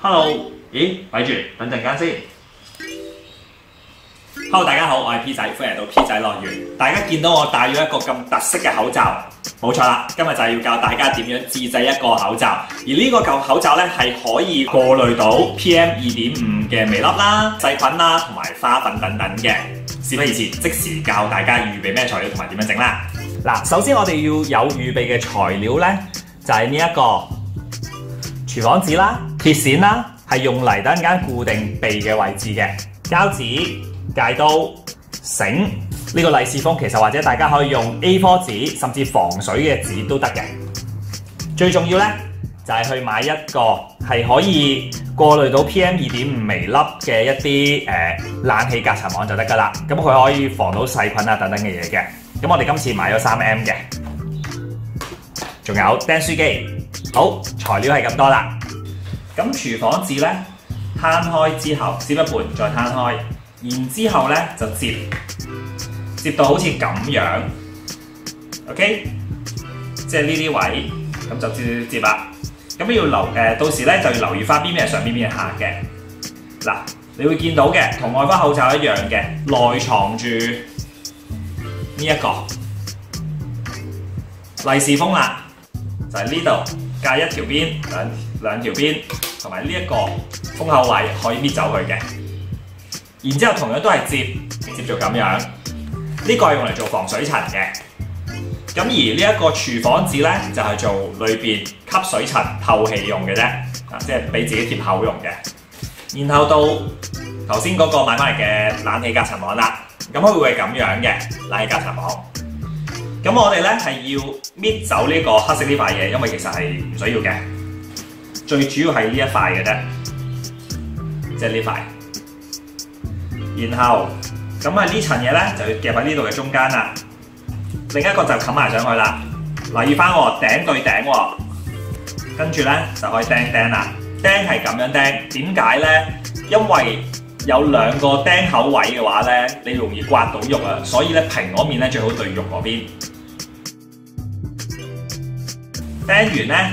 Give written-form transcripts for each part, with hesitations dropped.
Hello， 咦，咪住，等陣間先。Hello， 大家好，我係 P 仔，歡迎嚟到 P 仔樂園。大家見到我戴咗一個咁特色嘅口罩，冇錯啦，今日就係要教大家點樣自製一個口罩。而呢個舊口罩咧係可以過濾到 PM2.5 嘅微粒啦、細菌啦同埋花粉等等嘅。事不宜遲，即時教大家預備咩材料同埋點樣整啦。嗱，首先我哋要有預備嘅材料咧，就係呢一個廚房紙啦、鐵線啦，係用嚟等陣間固定鼻嘅位置嘅膠紙、戒刀、繩，呢個利是封其實或者大家可以用 A4 紙甚至防水嘅紙都得嘅。最重要咧就係去買一個係可以過濾到 PM2.5 微粒嘅一啲冷氣隔塵網就得㗎啦。咁佢可以防到細菌啊等等嘅嘢嘅。咁我哋今次買咗 3M 嘅，仲有釘書機。好，材料係咁多啦。咁廚房紙咧攤開之後，摺一半再攤開，然之後咧就摺到好似咁樣 ，OK， 即係呢啲位，咁就摺啦。咁要留到時咧就要留意翻邊邊係上邊邊係下嘅。嗱，你會見到嘅同外科口罩一樣嘅，內藏住呢一個利是封啦，就係呢度隔一條邊兩條邊，同埋呢一個封口位可以搣走佢嘅。然之後同樣都係摺做咁樣，呢個係用嚟做防水塵嘅。咁而呢一個廚房紙咧就係做裏邊吸水塵透氣用嘅啫，即係俾自己貼口用嘅。然後到頭先嗰個買翻嚟嘅冷氣隔塵網啦，咁佢會係咁樣嘅冷氣隔塵網。咁我哋咧係要搣走呢個黑色呢塊嘢，因為其實係唔需要嘅。最主要係呢一塊嘅啫，即係呢塊。然後咁啊呢層嘢咧就要夾喺呢度嘅中間啦。另一個就冚埋上去啦。留意翻喎，頂對頂喎。跟住咧就可以釘啦。釘係咁樣釘，點解咧？因為有兩個釘口位嘅話咧，你容易刮到肉啊，所以咧平嗰面咧最好對肉嗰邊。釘完咧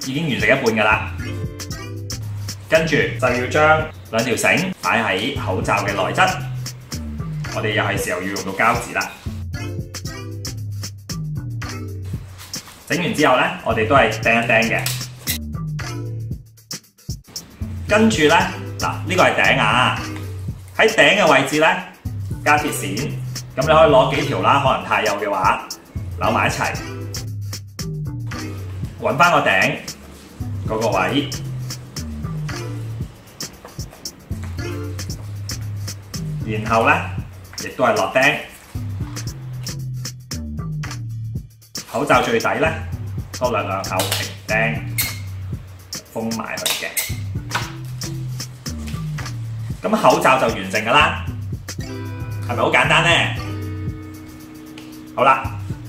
已經完成一半㗎啦。跟住就要將兩條繩擺喺口罩嘅內側，我哋又係時候要用到膠紙啦。整完之後咧，我哋都係釘一釘嘅。跟住咧，嗱呢個係頂啊，喺頂嘅位置咧加鐵線，咁你可以攞幾條啦，可能太幼嘅話扭埋一齊，揾翻個頂嗰個位。然後咧，亦都係落釘，口罩最底咧，多兩口平釘，封埋佢嘅。咁口罩就完成㗎啦，係咪好簡單咧？好啦，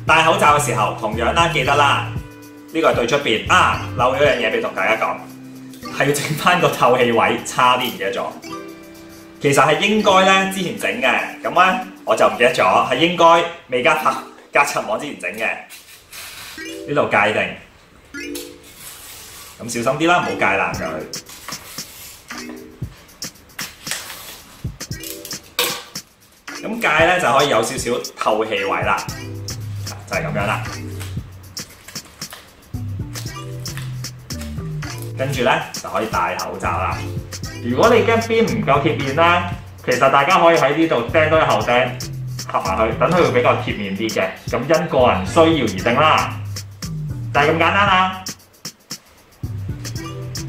戴口罩嘅時候同樣啦，記得啦，呢個係對出邊啊，漏咗一樣嘢俾同大家講，係要整翻個透氣位，差啲唔記得咗。其實係應該咧之前整嘅，咁咧我就唔記得咗，係應該未加隔塵網之前整嘅。呢度界定，咁小心啲啦，唔好界爛佢。咁界咧就可以有少少透氣位啦，就係咁樣啦。跟住咧就可以戴口罩啦。如果你驚邊唔夠貼面咧，其實大家可以喺呢度釘多一後釘合埋去，等佢會比較貼面啲嘅。咁因個人需要而定啦，就係咁簡單啦。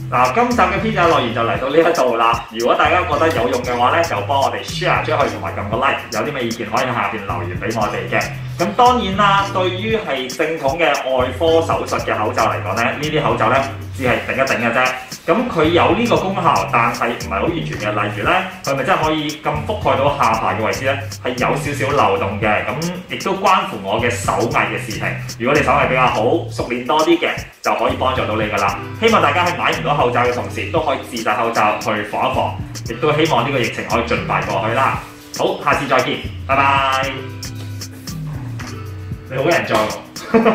嗱，今集嘅 P 仔樂園就嚟到呢一度啦。如果大家覺得有用嘅話咧，就幫我哋 share 出去同埋撳個 like。有啲咩意見可以喺下邊留言俾我哋嘅。咁當然啦，對於係正統嘅外科手術嘅口罩嚟講咧，呢啲口罩咧只係頂一頂嘅啫。咁佢有呢個功效，但係唔係好完全嘅。例如咧，佢咪真係可以咁覆蓋到下巴嘅位置咧，係有少少漏洞嘅。咁亦都關乎我嘅手藝嘅事情。如果你手藝比較好，熟練多啲嘅，就可以幫助到你㗎啦。希望大家喺買唔到口罩嘅同時，都可以自帶口罩去防一防。亦都希望呢個疫情可以盡快過去啦。好，下次再見，拜拜。你好人在喎。